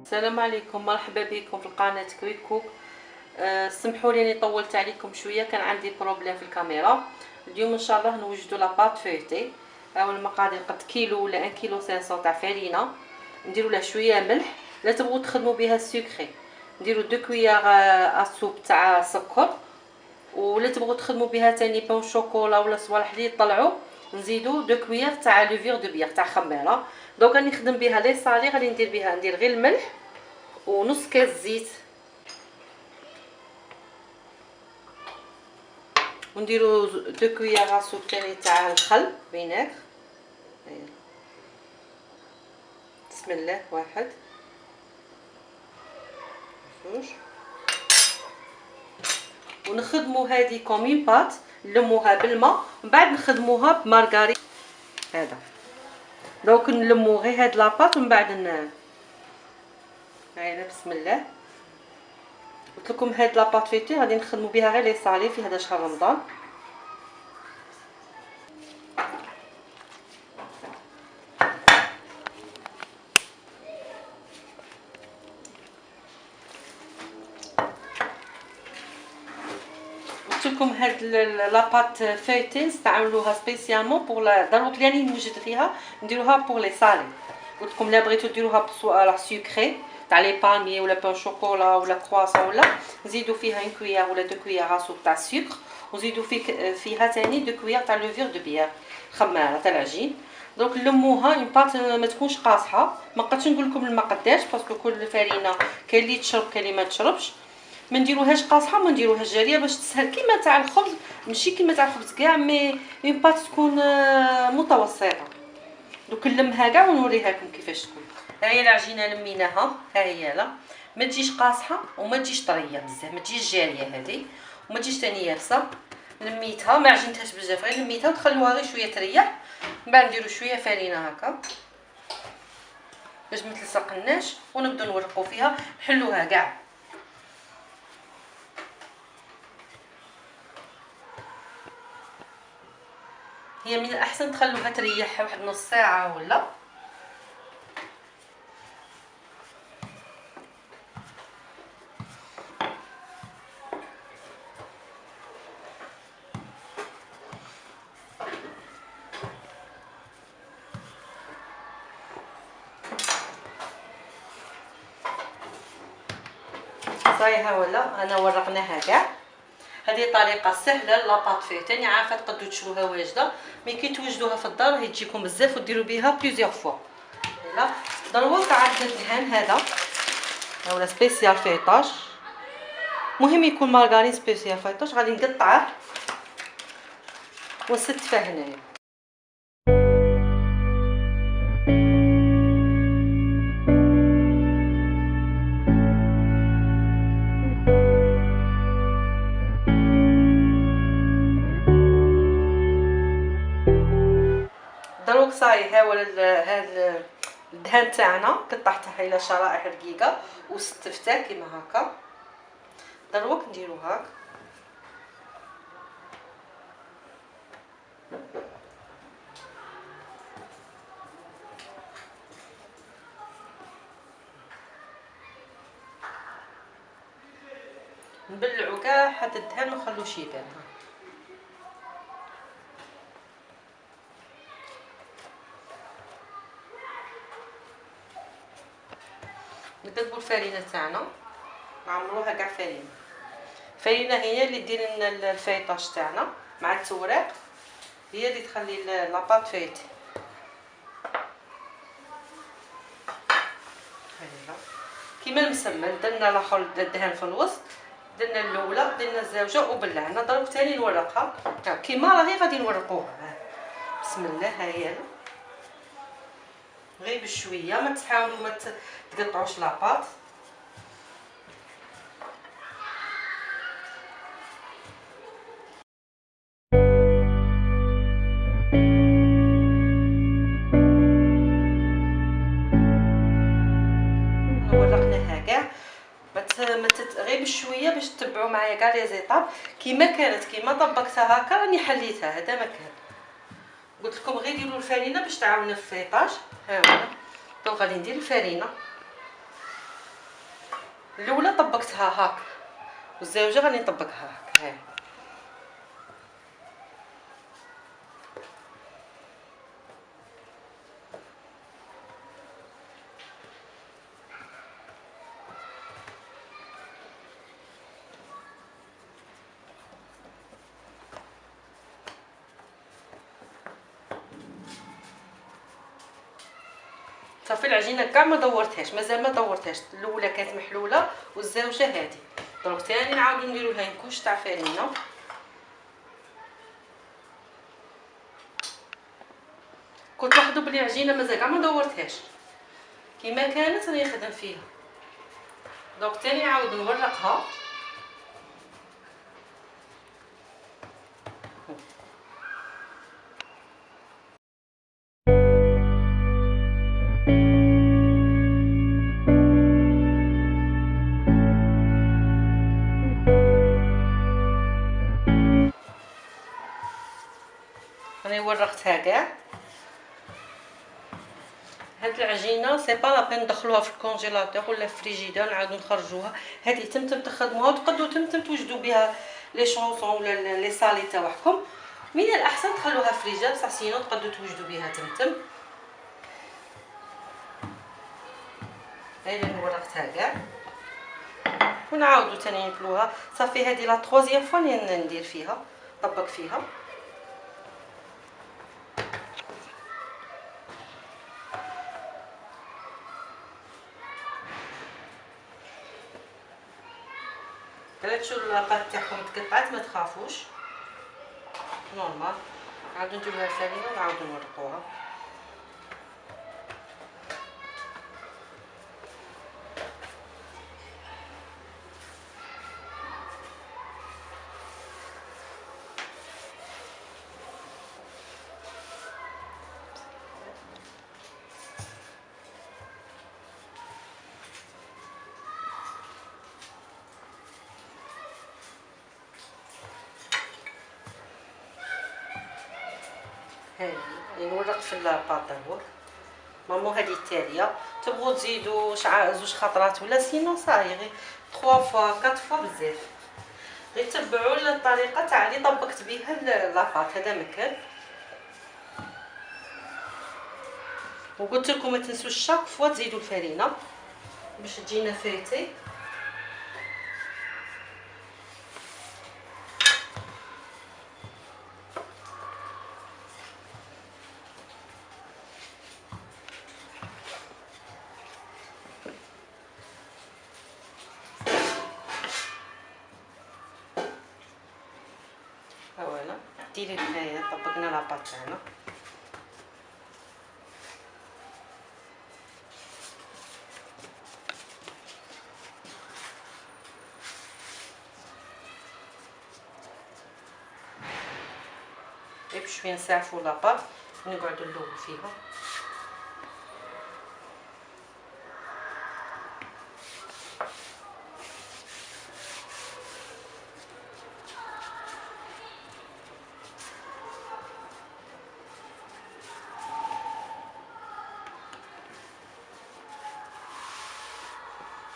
السلام عليكم، مرحبا بكم في القناه كويك كوك. سمحوا لي اني طولت عليكم شويه، كان عندي بروبليم في الكاميرا. اليوم ان شاء الله نوجدوا لاباط فويتي. هاو المقادير قد كيلو ولا 1 كيلو 500 تاع فرينه. نديروا لها شويه ملح، لا تبغوا تخدموا بها السكري نديروا 2 كويار اسوب تاع سكر، ولا تبغوا تخدموا بها تاني بون شوكولا ولا صوالح اللي يطلعوا نزيدوا 2 كويار تاع لوفير دو بيير تاع خميره. دوك راني نخدم بها لي صالي، غادي ندير غير الملح ونص كاس زيت، ونديرو 2 كويار اسوب تاني تاع الخل فينيغ. بسم الله، 1 2. ونخدمو هذه كومين بات، نلموها بالماء ومن بعد نخدموها بمارغريت. هذا دونك نلمو غير هاد لاباط ومن بعد هايله. بسم الله، قلت لكم هاد لاباط فيتي غادي نخدمو بها غير لي صالي في هذا شهر رمضان. لكم هاد لاباط فايتين نستعملوها سبيسيالمون بور دروك اللي راني نوجد فيها نديروها بور لي صالي. قلت لكم لا بغيتو ديروها لا سكري تاع لي بالمي ولا بون شوكولا ولا كرواسون، ولا نزيدو فيها 1 كويار ولا 2 كويار اسوب تاع السكر، ونزيدو فيها ثاني 2 كويار تاع لوفير دو بيير خماره تاع العجين. دونك نلموها اون بات ما تكونش قاصحه. ما بقيتش نقول لكم المقداش باسكو كل فرينه كاين اللي تشرب كاين اللي ما تشربش. ما نديروهاش قاصحه وما نديروهاش جاريه باش تسهل كيما تاع الخبز، ماشي كيما تاع الخبز كاع، مي اون بات تكون متوسطه. دوك نلمها كاع ونوريها لكم كيفاش تكون. ها هي العجينه لميناها، ها هي لا ما تجيش قاصحه وما تجيش طريه بزاف، ما تجيش جاريه هذه وما تجيش ثاني يابسه. لميتها ما عجنتهاش بزاف، غير لميتها وتخلوها غير شويه تريح. من بعد نديرو شويه فرينه هكا باش ما تلصقناش، ونبداو نورقوا فيها نحلوها كاع. هي من الاحسن تخلوها تريح واحد نص ساعه ولا. صايها ولا انا ورقناها كاع. هذه طريقه سهله لاباط فيتاني، عارفه تقدروا تشروها واجده، مي كي توجدوها في الدار هي تجيكم بزاف وديروا بها بليزيور فوا. لا دروك عاد الدهان هذا ولا سبيسيال فيطاج، مهم يكون مارغرين سبيسيال فيطاج. غادي نقطعه ونستفه هنايا. دروك صاي ها هو هذا الدهان تاعنا قطعته الى شرائح رقيقه وستفته كيما هكا. دروك نديرو هاك نبلعو كاع حتى الدهان ما نخلوش يبان. نقلبوا الفرينه تاعنا نعمروها كاع فرينه. الفرينه هي اللي دير لنا الفيطاج تاعنا مع التوراق، هي اللي تخلي لاباط فايت. هايله كيما المسمن، درنا الاخر الدهان في الوسط، درنا الاولى درنا الزوجه وبلعنا. دروك ثاني نورقها كيما راهي غادي نورقوها. بسم الله، ها هي غير بشويه، ما تحاولوا ما تقطعوش لاباط. ورقناها كاع غير بشويه باش تتبعوا معايا كاع لي زيطاب كيما كانت، كيما طبقتها هكا راني حليتها. هذا مكان قلت لكم غير ديروا الفرينه باش تعاونوا في الفيطاج. ها هو دونك غادي ندير الفرينه الاولى طبقتها هاك والزوجه غادي نطبقها هاك. هاي صافي العجينه كاع ما دورتهاش، مازال ما دورتهاش. الاولى كانت محلوله والزوجه هذه. دروك ثاني نعاودو نديرو لها نكوش تاع فرينه. كنت لاحظوا بلي العجينه مازال كاع ما دورتهاش كيما كانت راني نخدم فيها. دونك ثاني نعاود نورقها. راني ورقتها كاع. هاد العجينه سي با لابين ندخلوها في الكونجيلاتور ولا في الفريجيدير نعاودو نخرجوها. هذه تمتم تخدموها وتقدروا تمتم توجدوا بها لي شونسون ولا لي صالي تاعكم. من الاحسن تخلوها في الفريجيدير بصح سينو تقدروا توجدوا بها تمتم. هاي اللي ورقتها كاع ونعاودو ثاني نبلوها. صافي هذه لا تروزيام فوا ندير فيها نطبق فيها. الا تشوفوا لاباط تاعكم تقطعات ما تخافوش نورمال. نعاودو نديرو لها الفرينه ونعاودو نورقوها. هاي نورق في الباط هو مامو. هذه التاليه تبغوا تزيدوا زوج خطرات ولا سينو صاي غير 3 فوا 4 فوا بزاف. غير تبعوا الطريقه تاع اللي طبقت بها لاباط. هذا مكان وقلت لكم ما تنسوش شاك فوا تزيدوا الفرينه باش تجينا فايتي. فوالا ديري هنايا طبقنا لاباط تاعنا. بشويه نسعفوا لاباط ونقعدوا نلوبوا فيها.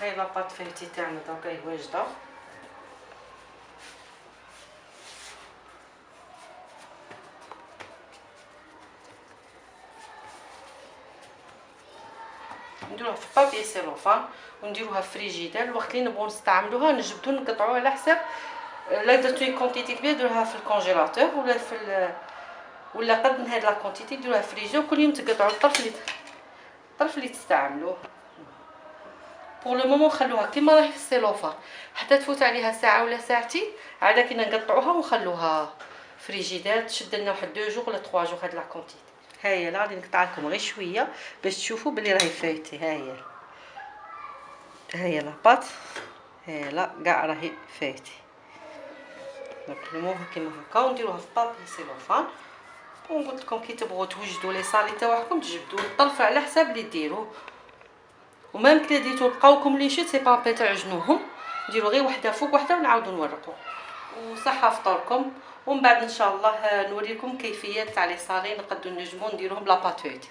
هاي لاباط فايتي تاعنا دوكا هي واجده. نديروها في بابي سيلوفان ونديروها في فريجيدير. الوقت اللي نبغوا نستعملوها نجبدو نقطعوها على حساب. لا درتو كونتيتي كبيره ديروها في الكونجيلاتور ولا قد من هاد لا كونتيتي ديروها في فريجو. كل يوم تقطعوا الطرف اللي تستعملوه. بور لو مومون خلوها كيما راهي في السيلوفان حتى تفوت عليها ساعه ولا ساعتين عاد كينا نقطعوها ونخلوها فريجيدير تشد لنا واحد 2 جوغ ولا 3 جوغ هاد لا كونتيتي. هاهي لا غادي نقطع لكم غير شويه باش تشوفوا بلي راهي فايتي. هاهي لاباط لا كاع راهي فايتي. نقلموها كيما هكا ونديروها في بابي سيلوفان. وقلت لكم كي تبغوا توجدوا لي صالي تاعكم تجبدوا الطرف على حساب اللي ديروه. ومام كي ديتو لقاوكم لي شيت سي با بي تعجنوهم ديروا غير وحده فوق وحده ونعاودوا نورقوا. وصحه فطوركم. ومن بعد ان شاء الله نوريكم كيفيه تاع لي صالي نقدروا نجمو نديروهم بلا باتوت.